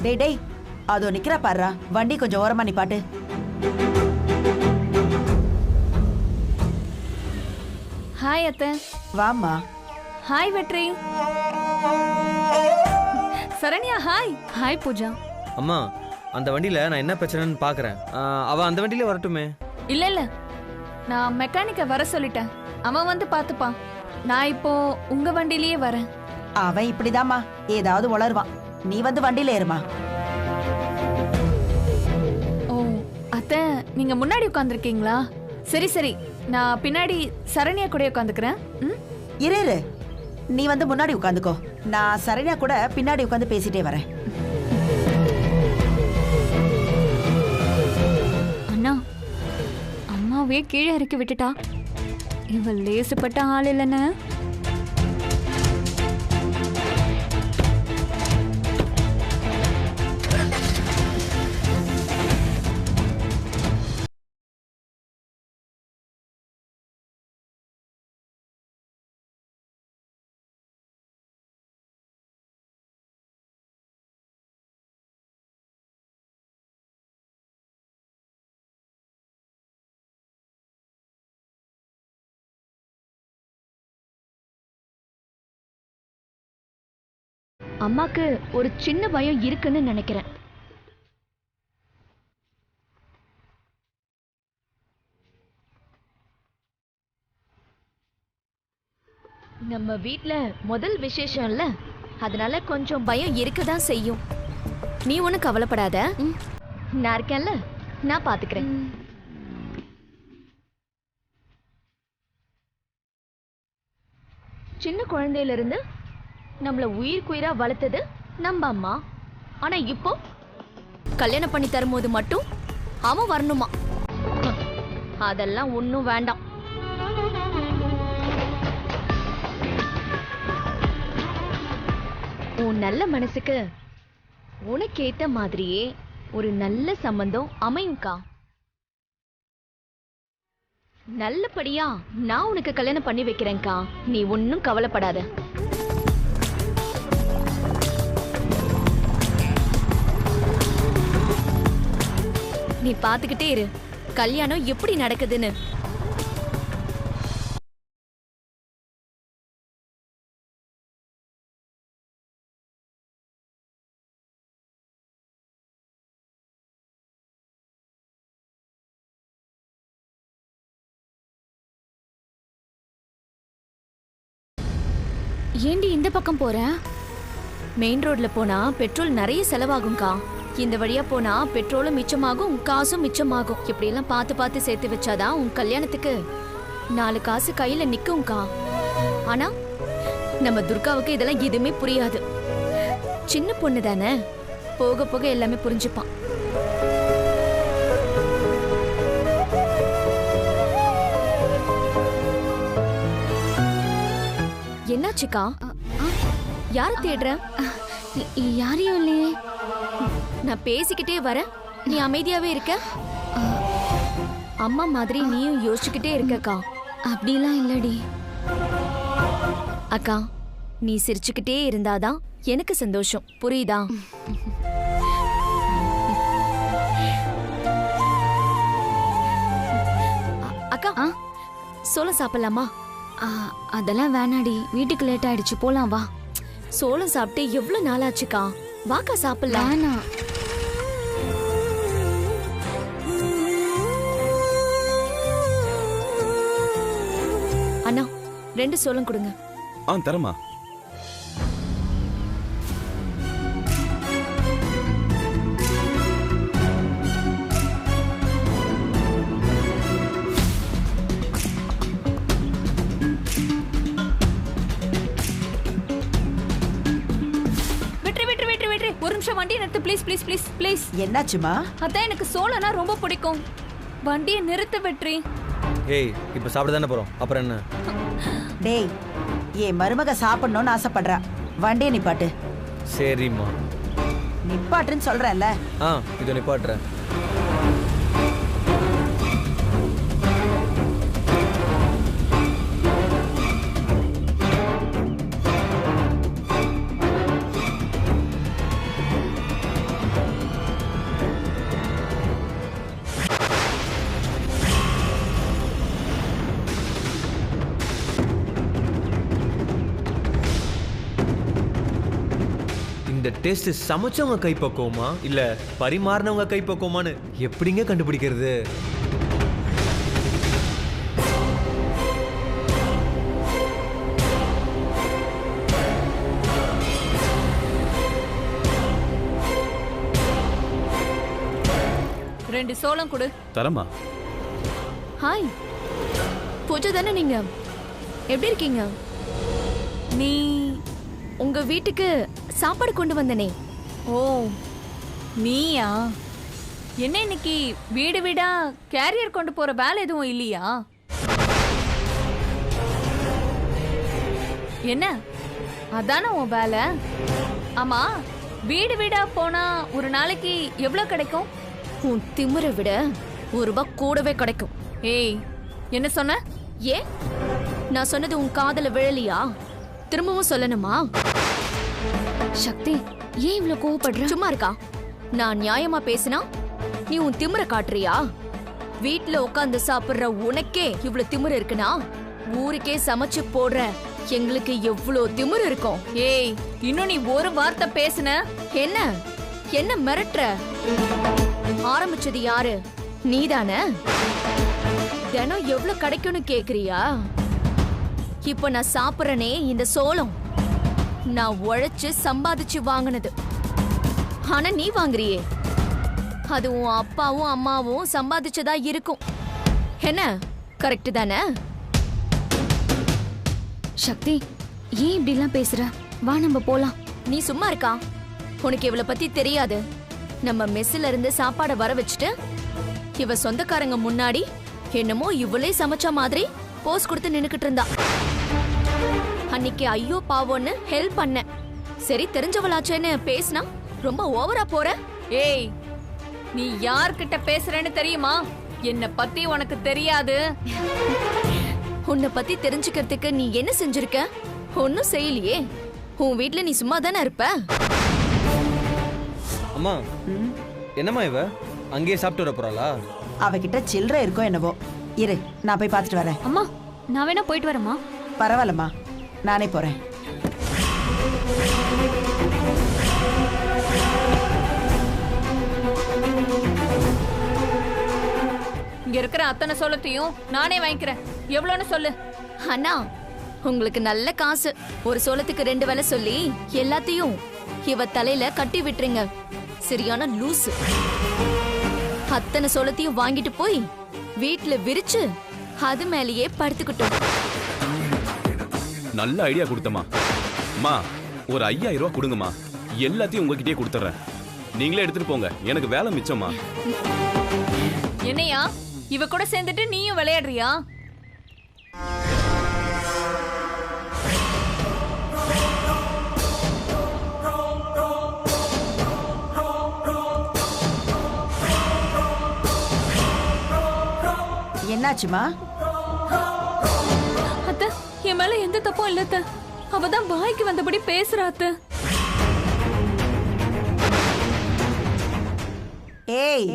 டேய் டேய், அதோ நிக்கிற பாருடா, வண்டி கொஞ்சம் ஓரமா நிப்பாட்டு. ஹாய் அத்தை. வாம்மா. ஹாய் வெற்றி. சரண்யா ஹாய். ஹாய் பூஜா. அம்மா, அந்த வண்டியில நான் என்ன பிரச்சனைன்னு பாக்குறேன். அவ அந்த வண்டியில வரட்டுமே. இல்ல இல்ல, நான் மெக்கானிக்க வர சொல்லிட்டேன். அவன் வந்து பாத்துப்பான். நான் இப்போ உங்க வண்டியிலேயே வரேன். அவன் இப்படிதாம்மா, ஏதாவது உளருவான். நீ வந்து வண்டியில ஏறுமா. ஓ அத்தை, நீங்க முன்னாடி உட்காந்துருக்கீங்களா? சரி சரி, நான் பின்னாடி சரண்யா கூட உட்காந்துக்கிறேன். இரு இரு, நீ வந்து முன்னாடி உட்காந்துக்கோ. நான் சரண்யா கூட பின்னாடி உட்காந்து பேசிட்டே வரேன். அண்ணா, அம்மாவே கீழே இறக்கி விட்டுட்டா. இவள் லேசுப்பட்ட ஆள் இல்லைன்னு. அம்மாக்கு ஒரு சின்ன பயம் இருக்குன்னு நினைக்கிறேன். நம்ம வீட்ல முதல் விசேஷம்ல, அதனால கொஞ்சம் பயம் இருக்கதான் செய்யும். நீ ஒன்னும் கவலைப்படாத, நான் இருக்கேன்ல, நான் பாத்துக்கிறேன். சின்ன குழந்தையில இருந்து நம்மள உயிர்க்குயிரா வளர்த்தது நம்ம அம்மா. ஆனா இப்போ கல்யாணம் பண்ணி தரும்போது மட்டும் அவன் வரணுமா? அதெல்லாம் ஒன்னும் வேண்டாம். உன் நல்ல மனசுக்கு உனக்கேத்த மாதிரியே ஒரு நல்ல சம்பந்தம் அமையும்க்கா. நல்லபடியா நான் உனக்கு கல்யாணம் பண்ணி வைக்கிறேன்க்கா. நீ ஒன்னும் கவலைப்படாத. நீ பாத்துக்கிட்டே இரு, கல்யாணம் எப்படி நடக்குதுன்னு. ஏண்டி இந்த பக்கம் போற? மெயின் ரோட்ல போனா பெட்ரோல் நிறைய செலவாகும்க்கா. இந்த வழியா போனா பெட்ரோலும் மிச்சமாகும், காசும் மிச்சமாகும். இப்படி எல்லாம் பார்த்து பார்த்து சேர்த்து வச்சாதான் உன் கல்யாணத்துக்கு 4 காசு கையில நிக்கும்க்கா. ஆனா நம்ம துர்காவுக்கு இதெல்லாம் எதுவுமே புரியாது. சின்ன பொண்ணு தானே, போக போக எல்லாமே புரிஞ்சுப்பான். என்னாச்சுக்கா? யார தேடுற? யாரையும் இல்லையே. நான் பேசிக்கிட்டே வரேன், நீ அமைதியாவே இருக்க. அம்மா மாதிரி நீயும் யோசிச்சுக்கிட்டே இருக்கக்கா. அப்படிலாம் இல்லடி அக்கா. நீ சிரிச்சுக்கிட்டே இருந்தாதான் எனக்கு சந்தோஷம், புரியுதா? அக்கா, சோளம் சாப்பிடலாமா? அதெல்லாம் வேணாடி, வீட்டுக்கு லேட் ஆயிடுச்சு, போலாம் வா. சோளம் சாப்பிட்டு எவ்வளவு நாள் ஆச்சுக்கா? வாக்கா சாப்பிடலாம். அண்ணா 2 சோளம் கொடுங்க. தரமா. ஒரு நிமிஷம் வண்டியை நிறுத்து ப்ளீஸ் ப்ளீஸ் ப்ளீஸ் ப்ளீஸ். என்னாச்சுமா? அதான் எனக்கு சோளனா ரொம்ப பிடிக்கும். வண்டியை நிறுத்து வெற்றி. ஏய், இப்ப சாப்பிட தானே போறோம், அப்புறம் என்ன? டேய், என் மருமக சாப்பிடணும்னு ஆசைப்படுறா, வண்டியை நிப்பாட்டு. சரிம்மா, நிப்பாட்டுன்னு சொல்றேன்ல. இதோ நிப்பாட்டுறேன். இந்த டேஸ்ட் சமைச்சவங்க கைப்பக்குவமா இல்ல பரிமாறினவங்க கைப்பக்குவமான்னு எப்படிங்க கண்டுபிடிக்கிறது? ரெண்டு சோளம் கொடு. தரமா? ஹாய் பூஜா தானே நீங்க? எப்படி இருக்கீங்க? நீ உங்க வீட்டுக்கு சாப்பாடு கொண்டு வந்தனே. ஓ நீயா? என்ன இன்னைக்கு வீடு வீடா கேரியர் கொண்டு போற வேலை எதுவும் இல்லையா? என்ன அதானே உன் வேலை? ஆமா, வீடு வீடா போனா ஒரு நாளைக்கு எவ்வளவு கிடைக்கும்? உன் திமிரை விட ₹1 கூடவே கிடைக்கும். ஏய், என்ன சொன்ன? ஏன் நான் சொன்னது உன் காதுல விழலையா? திரும்பவும் சொல்லணுமா? சக்தி ஏன் இவ்ளோ கோவப்படுற? சும்மா இருக்கா? நான் நியாயமா பேசினா நீ உன் திமிரை காட்டுறியா? வீட்ல உட்கார்ந்து சாப்பிடுற உனக்கே இவ்ளோ திமிரு இருக்குனா ஊருக்கே சமைச்சு போடுற எங்களுக்கு எவ்ளோ திமிரு இருக்கும்? ஏய், இன்னும் நீ ஒரு வார்த்தை பேசுன என்ன என்ன மிரட்டுற? ஆரம்பிச்சது யாரு? நீதானே? தினம் எவ்ளோ கிடைக்கும்னு கேக்குறியா? இப்ப நான் சாப்பிடுறனே இந்த சோளம் நான் உழைச்சு சம்பாதிச்சு வாங்கினது. ஆனா நீ வாங்குறியே அது உன் அப்பாவும் அம்மாவும் சம்பாதிச்சதா இருக்கும். என்ன கரெக்ட் தானே? சக்தி ஏன் இப்படி எல்லாம் பேசுற? வா நம்ம போலாம். நீ சும்மா இருக்கா? உனக்கு இவளை பத்தி தெரியாது. நம்ம மெஸ்ல இருந்து சாப்பாட வர வச்சுட்டு இவ சொந்தக்காரங்க முன்னாடி என்னமோ இவளே சமைச்ச மாதிரி போஸ் கொடுத்து நின்னுக்கிட்டு இருந்தா. அன்னைக்கு ஐயோ பாவோன்னு ஹெல்ப் பண்ண. சரி தெரிஞ்சவளாச்சேன்னு பேசினா ரொம்ப ஓவரா போற. ஏய், நீ யார்கிட்ட பேசுறேன்னு தெரியுமா? என்ன பத்தி உனக்கு தெரியாது. உன்னை பத்தி தெரிஞ்சுக்கிறதுக்கு நீ என்ன செஞ்சிருக்க? ஒன்னும் செய்யலையே. உன் வீட்ல நீ சும்மா தானே இருப்ப. அம்மா, என்னம்மா இவ அங்கேயே சாப்பிட்டு வர போறாளா? அவகிட்ட சில்லறை இருக்கோ என்னவோ. இரு, நான் போய் பார்த்துட்டு வரேன். அம்மா, நான் வேணா போயிட்டு வரேம்மா. பரவாயில்லம்மா, நானே போறேன். இங்க இருக்கிற அத்தனை சோளத்தையும் நானே வாங்கிக்கிறேன். எவ்வளவுன்னு சொல்லு. அண்ணா உங்களுக்கு நல்ல காசு. ஒரு சோளத்துக்கு 2 வேலை சொல்லி எல்லாத்தையும் இவ தலையில கட்டி விட்டுருங்க. சரியான லூசு. அத்தனை சோளத்தையும் வாங்கிட்டு போய் வீட்டுல விரிச்சு அது மேலேயே படுத்துக்கிட்டோம். நல்ல ஐடியா கொடுத்தமா. அம்மா ஒரு 5000 ரூபாய் கொடுங்கம்மா. எல்லாத்தையும் உங்ககிட்டயே கொடுத்துறேன். நீங்களே எடுத்துட்டு போங்க. எனக்கு வேலை மிச்சம்மா. என்னையா இவ கூட சேர்ந்துட்டு நீயும் விளையாடுறியா? என்னாச்சுமா? அத்தை, என் மேல எந்த தப்பும் இல்ல அத்தை. அவதான் வாய்க்கு வந்தபடி பேசுறா அத்தை. ஏய்,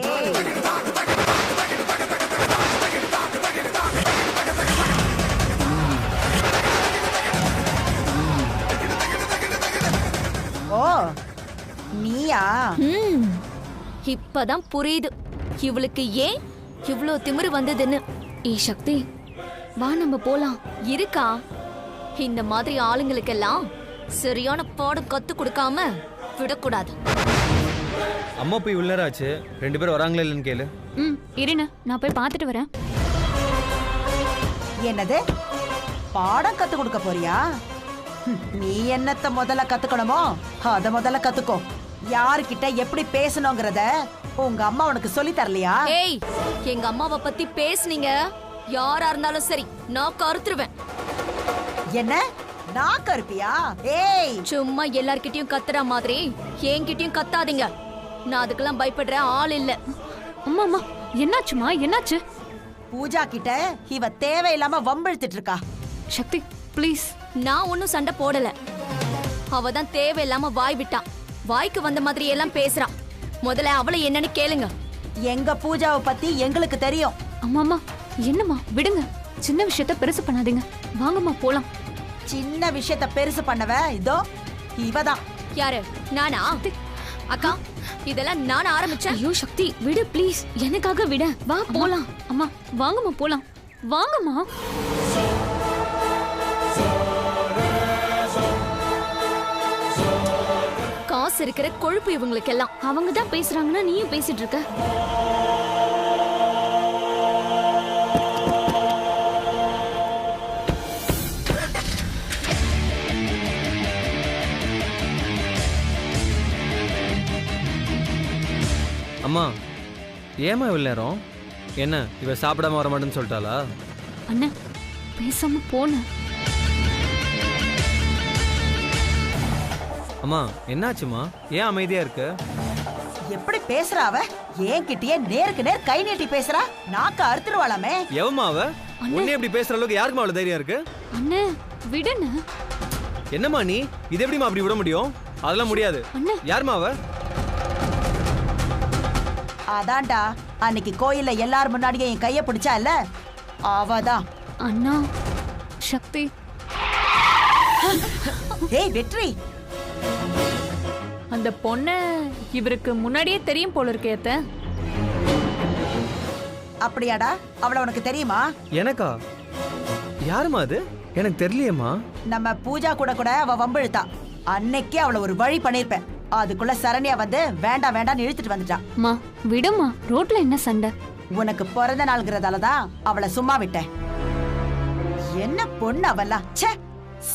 ஓ நீயா? இப்பதான் புரியுது இவளுக்கு ஏன் இவ்ளோ திமிரு வந்ததுன்னு. ஏய் சக்தி வா நம்ம போலாம். இருக்கா? இந்த மாதிரி ஆளுங்களுக்கெல்லாம் சரியான பாடம் கத்து கொடுக்காம விடக்கூடாது. அம்மா போய் இவ்வளவு நேரம் ஆச்சு. 2 பேரும் வராங்களா இல்லைன்னு கேளு. இருண்ணா, நான் போய் பார்த்துட்டு வரேன். என்னது? பாடம் கத்து கொடுக்க போறியா? நீ என்னத்த முதல்ல கத்துக்கணுமோ அத முதல்ல கத்துக்கோ. யாருக்கிட்ட எப்படி பேசணுங்கிறத உங்க அம்மா உனக்கு சொல்லி தரலையா? ஏய் எங்க அம்மாவை பத்தி பேசுனீங்க யாரா இருந்தாலும் சரி நான் கருத்துருவேன். என்ன நான் கருப்பியா? ஏய், சும்மா எல்லார்கிட்டயும் கத்துற மாதிரி என்கிட்டயும் கத்தாதீங்க. நான் அதுக்கெல்லாம் பயப்படுற ஆள் இல்ல. அம்மா அம்மா, என்னாச்சுமா? என்னாச்சு? பூஜா கிட்ட இவ தேவையில்லாம வம்பிழுத்துட்டு இருக்கா. சக்தி ப்ளீஸ். நான் ஒன்னும் சண்டை போடல. அவதான் தேவையில்லாம வாய் விட்டான். வாய்க்கு வந்த மாதிரி எல்லாம் பேசுறான். முதல்ல அவளை என்னன்னு கேளுங்க. எங்க பூஜாவை பத்தி எங்களுக்கு தெரியும். அம்மா என்னம்மா விடுங்க. சின்ன விஷயத்த பெருசு பண்ணாதீங்க. வாங்கம்மா போலாம். சின்ன விஷயத்த பெருசு பண்ணவ இதோ இவதான். யாரு நானா? அக்கா இதெல்லாம் நான் ஆரம்பிச்சேன். ஐயோ சக்தி விடு ப்ளீஸ், எனக்காக விட. வா போலாம். அம்மா வாங்கம்மா போலாம், வாங்கம்மா. காசு இருக்கிற கொழுப்பு இவங்களுக்கெல்லாம். அவங்க தான் பேசுறாங்கன்னா நீயும் பேசிட்டு இருக்க. அம்மா ஏமா இவ்வளோ நேரம்? என்ன இவ சாப்பிடாம வர மாட்டேன்னு சொல்லிட்டாளா? அண்ணன் பேசாம போன. அம்மா என்னாச்சுமா? ஏன் அமைதியா இருக்க? எப்படி பேசுறா அவ? என்கிட்டயே நேருக்கு நேர் கை நீட்டி பேசுறா. நாக்க அறுத்துருவாளாமே. எவமா அவ? உன்னை எப்படி பேசுற அளவுக்கு யாருக்குமா அவ்வளவு தைரியம் இருக்கு? அண்ணே விடுண்ணே. என்னம்மா நீ இது எப்படிமா அப்படி விட முடியும்? அதெல்லாம் முடியாது. அண்ணே யாருமா அவ? அதான்டா அன்னைக்கு கோயில்ல எல்லார் முன்னாடியே என் கைய பிடிச்சா இல்ல, அவதான். அண்ணா சக்தி. ஏய் வெற்றி, அந்த பொண்ணு இவருக்கு முன்னாடியே தெரியும் போல இருக்கே அத்தை. அப்படியாடா? அவள உனக்கு தெரியுமா? எனக்கா? யாருமா அது? எனக்கு தெரியலையேம்மா. நம்ம பூஜா கூட கூட அவ வம்பிழுத்தா. அன்னைக்கே அவளை ஒரு வழி பண்ணிருப்பேன். அதுக்குள்ள சரண்யா வந்து வேண்டாம் வேண்டாம்னு இழுத்துட்டு வந்துட்டா. மா விடுமா, ரோட்ல என்ன சண்டை? உனக்கு பிறந்த நாள்ங்கிறதாலதான் அவளை சும்மா விட்டேன். என்ன பொண்ணு அவெல்லாம், ச்சே,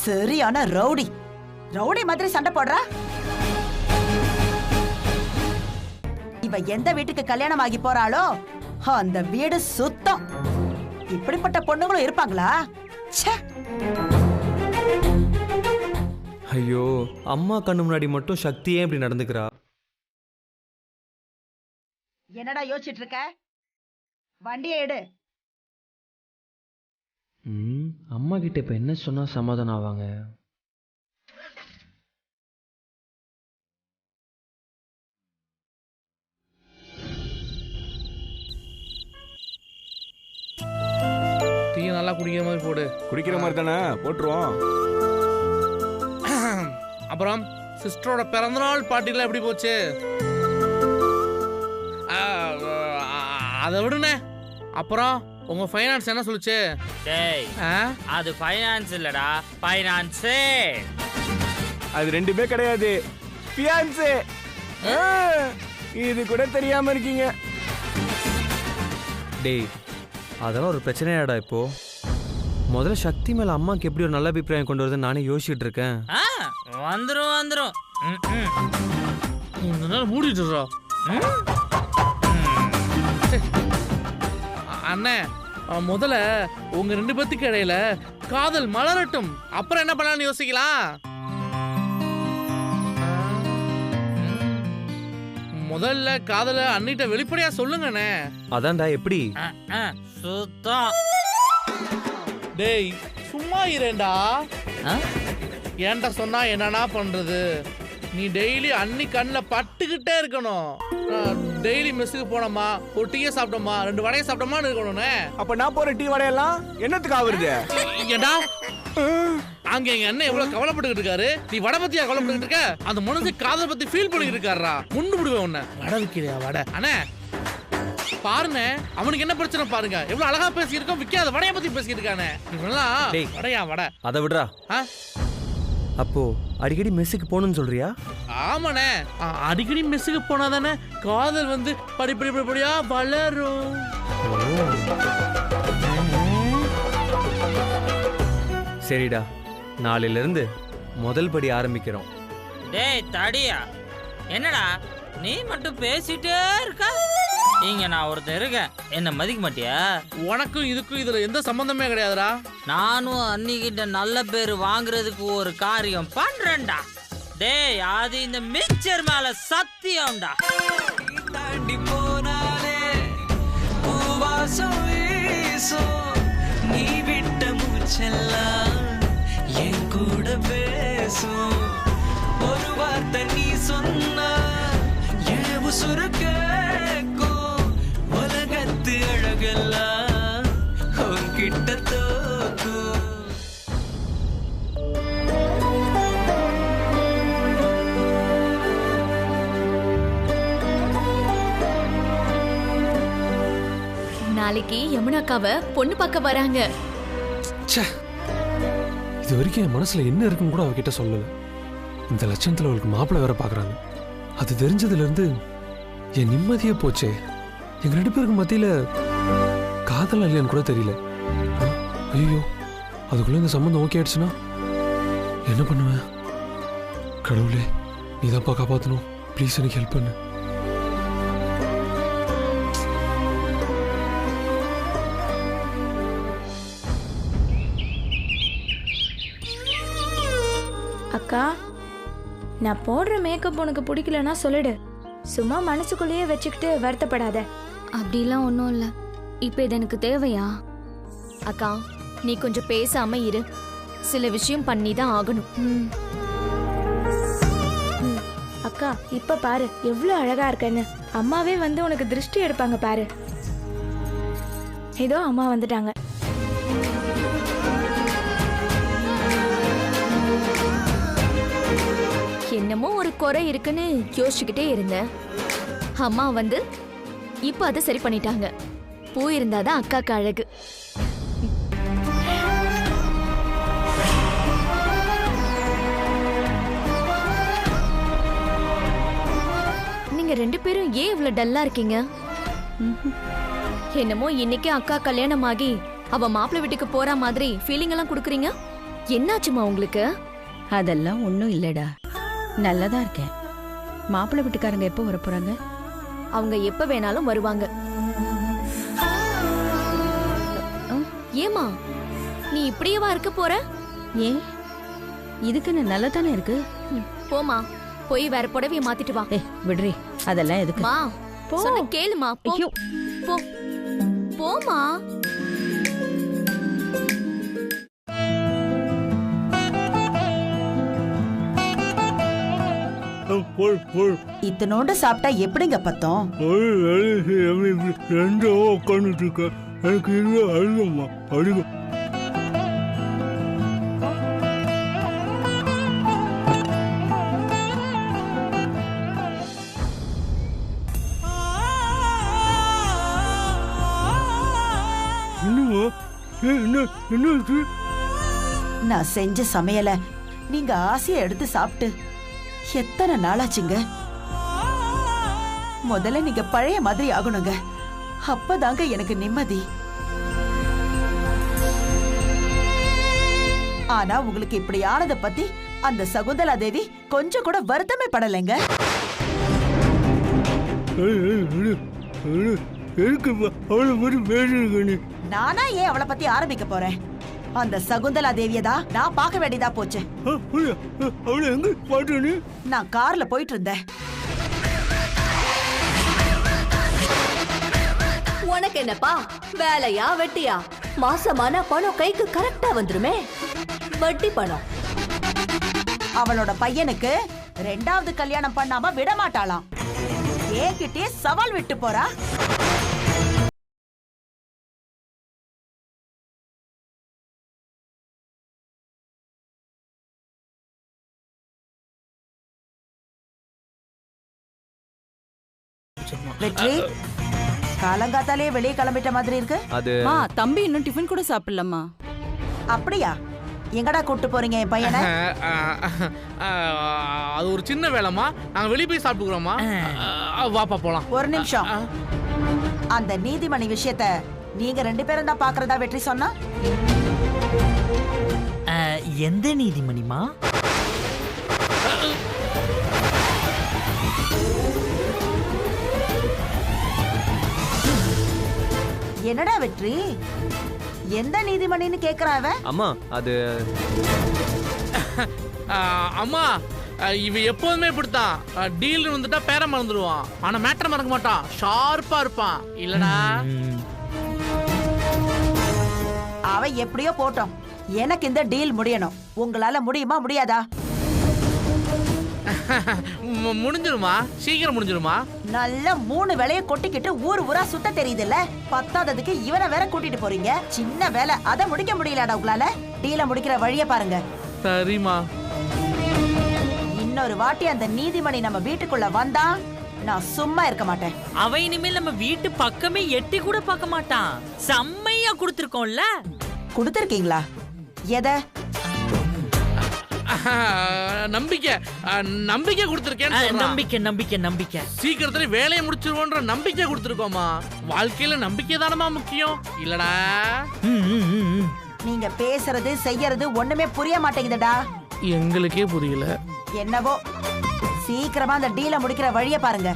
சரியான ரவுடி. ரவுடி மாதிரி சண்டை போடுறா. இவ எந்த வீட்டுக்கு கல்யாணம் ஆகி போறாளோ அந்த வீடு சுத்தம். இப்படிப்பட்ட பொண்ணுங்களும் இருப்பாங்களா? ச்சே. ஐயோ, அம்மா கண்ணு முன்னாடி மட்டும் சக்தியே இப்படி நடந்துக்கிறா. என்னடா யோசிச்சுட்டு இருக்க? வண்டியை எடு. அம்மா கிட்ட இப்ப என்ன சொன்னா சமாதானம் ஆவாங்க? டீ நல்லா குடிக்கிற மாதிரி போடு. குடிக்கிற மாதிரி தானே போட்டுருவோம். அப்புறம் சிஸ்டரோட பிறந்தநாள் பார்ட்டிலாம் எப்படி போச்சு? அதை விடுனே. அப்புறம் உங்க ஃபைனான்ஸ் என்ன சொல்லுச்சு? டேய், அது ஃபைனான்ஸ் இல்லடா, ஃபைனான்ஸ். அது ரெண்டுமே கிடையாது, ஃபியான்ஸே. இது கூட தெரியாம இருக்கீங்க. டேய், அதெல்லாம் ஒரு பிரச்சனையாடா இப்போ. முதல்ல சக்தி மேல அம்மாக்கு எப்படி ஒரு நல்ல அபிப்பிராயம் கொண்டு வருதுன்னு நானே யோசிச்சுட்டு இருக்கேன். வந்துரும் வந்துரும். மூடிட்டு அண்ணே, முதல்ல உங்க ரெண்டு பேத்துக்கு இடையில காதல் மலரட்டும், அப்புறம் என்ன பண்ணலாம்னு யோசிக்கலாம். முதல்ல காதல அண்ணிட்ட வெளிப்படையா சொல்லுங்கண்ணே. அதான்டா எப்படி? சுத்தம். டேய் சும்மா இரேண்டா. ஏன்டா சொன்னா என்னன்னா பண்றது? நீ டெய்லி அன்னி கண்ணில் பட்டுக்கிட்டே இருக்கணும். டெய்லி மெஸ்ஸுக்கு போனோமா, ஒரு டீயை சாப்பிட்டோமா, 2 வடையை சாப்பிட்டோமான்னு இருக்கணும்னே. அப்ப நான் போற டீ வடையெல்லாம் என்னத்துக்கு ஆகுறது? ஏண்டா அங்க எங்க அண்ணன் எவ்வளவு கவலைப்பட்டுக்கிட்டு இருக்காரு, நீ வடை பத்தியா கவலைப்பட்டுக்கிட்டு இருக்க? அந்த மனுஷன் காதல் பத்தி ஃபீல் பண்ணிக்கிட்டு இருக்காரா? முண்டு விடுவேன் உன்னை. வடை விற்கிறியா வடை? அண்ணே பாருங்க, அவனுக்கு என்ன பிரச்சனை பாருங்க. எவ்வளவு அழகா பேசியிருக்கோம், விக்காத வடையை பத்தி பேசிட்டு இருக்கானே. இவெல்லாம் வடையா வடை? அதை விடுறா. அப்போ அடிக்கடி மெஸ்ஸுக்கு போகணும்னு சொல்றியா? ஆமாண்ணே, அடிக்கடி மெஸ்ஸுக்கு போனாதானே காதல் வந்து படிப்படியா வளரும். சரிடா, நாளையில இருந்து முதல் படி ஆரம்பிக்கிறோம். டேய் தடியா, என்னடா நீ மட்டும் பேசிட்டே இருக்க? இங்க நான் ஒருத்தர் இருக்கேன், என்ன மதிக்க மாட்டியா? உனக்கும் இதுக்கும் இதுல எந்த சம்பந்தமே கிடையாதுடா. நானும் அன்னிக்கிட்ட நல்ல பேரு வாங்குறதுக்கு ஒரு காரியம் பண்றேன்டா. டேய், அது இந்த மிக்சர் மேல சத்தியம்டா. தாண்டி போனாலே பூவாசம் வீசும், நீ விட்ட மூச்செல்லாம் என் கூட பேசும். ஒரு வார்த்தை நீ சொன்னா என் உசுரு கேக்கும். உலகத்து அழகெல்லாம் உன்கிட்ட தோக்கும். நாளைக்கு யமுனாக்காவை பொண்ணு பார்க்க வராங்க. ச்சே, இது வரைக்கும் என் மனசுல என்ன இருக்குன்னு கூட அவகிட்ட சொல்லல. இந்த லட்சணத்துல அவளுக்கு மாப்பிள்ளை வேற பாக்குறாங்க. அது தெரிஞ்சதுல இருந்து என் நிம்மதியே போச்சே. எங்க 2 பேருக்கு மத்தியில காதல் இல்லையான்னு கூட தெரியல. ஐயோ, அதுக்குள்ள இந்த சம்பந்தம் ஓகே ஆயிடுச்சுன்னா என்ன பண்ணுவேன்? கடவுளே, நீதான்ப்பா காப்பாத்தணும். ப்ளீஸ் எனக்கு ஹெல்ப் பண்ணு. அக்கா, நான் போடுற மேக்கப் உனக்கு பிடிக்கலன்னா சொல்லிடு. சும்மா மனசுக்குள்ளேயே வச்சுக்கிட்டு வருத்தப்படாத. அப்படிலாம் ஒன்றும் இல்லை. இப்போ இது எனக்கு தேவையா? அக்கா, நீ கொஞ்சம் பேசாம இரு. சில விஷயம் பண்ணி தான் ஆகணும். அக்கா, இப்ப பாரு எவ்வளவு அழகா இருக்கன்னு. அம்மாவே வந்து உனக்கு திருஷ்டி எடுப்பாங்க பாரு. ஏதோ அம்மா வந்துட்டாங்க. என்னமோ ஒரு குறை இருக்குன்னு யோசிச்சுக்கிட்டே இருந்தேன். அம்மா வந்து இப்ப அதை சரி பண்ணிட்டாங்க. பூ இருந்தாதான் அக்காக்கு அழகு. நீங்க 2 பேரும் ஏன் இவ்வளவு டல்லா இருக்கீங்க? என்னமோ இன்னைக்கு அக்கா கல்யாணம் ஆகி அவ மாப்பிள்ளை வீட்டுக்கு போற மாதிரி ஃபீலிங் எல்லாம் குடுக்குறீங்க. என்னாச்சுமா உங்களுக்கு? அதெல்லாம் ஒன்றும் இல்லடா, நல்லதா இருக்கேன். மாப்பிள்ளை வீட்டுக்காரங்க எப்போ வர போறாங்க? அவங்க எப்ப வேணாலும் வருவாங்க. ஏமா, நீ இப்படியேவா இருக்க போற? ஏன், இதுக்குன்னு நல்லா தானே இருக்கு. போமா, போய் வேற புடவைய மாத்திட்டு வா. விடுறி, அதெல்லாம் எதுக்கு? மா, சொன்ன கேளுமா. போ போ, போமா. இத்தனோண்டு சாப்பிட்டா எப்படிங்க பத்தோம்? உட்காந்துட்டு இருக்க எனக்கு அழுகம்மா, அழுக. நான் செஞ்ச சமையல நீங்க ஆசையா எடுத்து சாப்பிட்டு எத்தனை நாளாச்சுங்க. முதல்ல நீங்க பழைய மாதிரி ஆகணுங்க, அப்பதாங்க எனக்கு நிம்மதி. ஆனா உங்களுக்கு இப்படி ஆனத பத்தி அந்த சகுந்தலா தேவி கொஞ்சம் கூட வருத்தமே படலைங்க. நானா ஏன் அவளை பத்தி ஆரம்பிக்க போறேன்? அந்த சகுந்தலா தேவியதா நான் பார்க்க வேண்டியதா போச்சு. நான் கார்ல போயிட்டு இருந்தேன். உனக்கு என்னப்பா வேலையா வெட்டியா? மாசமான பணம் கைக்கு கரெக்டா வந்துருமே, வட்டி பணம். அவளோட பையனுக்கு 2வது கல்யாணம் பண்ணாம விட மாட்டாளாம். ஏகிட்டே சவால் விட்டு போறா. வெற்றி, காலங்காத்தாலே வெளியே கிளம்பிட்ட மாதிரி இருக்கு. மா, தம்பி இன்னும் டிஃபன் கூட சாப்பிடலம்மா. அப்படியா? எங்கடா கூட்டு போறீங்க என் பையனை? அது ஒரு சின்ன வேலைமா, நாங்க வெளியே போய் சாப்பிட்டுக்கிறோமா. வாப்பா போலாம். ஒரு நிமிஷம். அந்த நீதிமணி விஷயத்த நீங்க 2 பேரும் தான் பாக்குறதா வெற்றி சொன்னா? எந்த நீதிமணிமா? என்னடா வெற்றி, எந்த நீதிமணின்னு கேக்குறாவ? அம்மா, அது அம்மா, இவ எப்போதுமே இப்படித்தான். டீல் வந்துட்டா பேர மறந்துடுவான், ஆனா மேட்டர் மறக்க மாட்டான். ஷார்ப்பா இருப்பான் இல்லடா. அவ எப்படியோ போட்டோம், எனக்கு இந்த டீல் முடியணும். உங்களால முடியுமா முடியாதா? முடிஞ்சிருமா, சீக்கிரம் முடிஞ்சிருமா. நல்ல 3 வேலையை கொட்டிக்கிட்டு ஊர் ஊரா சுத்த தெரியுதுல்ல. 10ஆவதுக்கு இவனை வேற கூட்டிட்டு போறீங்க. சின்ன வேலை, அதை முடிக்க முடியலடா உங்களால. டீல முடிக்கிற வழிய பாருங்க. சரிமா. இன்னொரு வாட்டி அந்த நீதிமணி நம்ம வீட்டுக்குள்ள வந்தா நான் சும்மா இருக்க மாட்டேன். அவன் இனிமேல் நம்ம வீட்டு பக்கமே எட்டி கூட பார்க்க மாட்டான். செம்மையா கொடுத்துருக்கோம்ல. கொடுத்துருக்கீங்களா? எதை? நம்பிக்கை நம்பிக்கை கொடுத்துருக்கேன். நம்பிக்கை நம்பிக்கை நம்பிக்கை. சீக்கிரத்துல வேலையை முடிச்சிருவோன்ற நம்பிக்கை கொடுத்துருக்கோமா. வாழ்க்கையில நம்பிக்கை தானமா முக்கியம் இல்லடா. நீங்க பேசுறது செய்யறது ஒண்ணுமே புரிய மாட்டேங்குதுடா. எங்களுக்கே புரியல. என்னவோ சீக்கிரமா அந்த டீலை முடிக்கிற வழியை பாருங்க.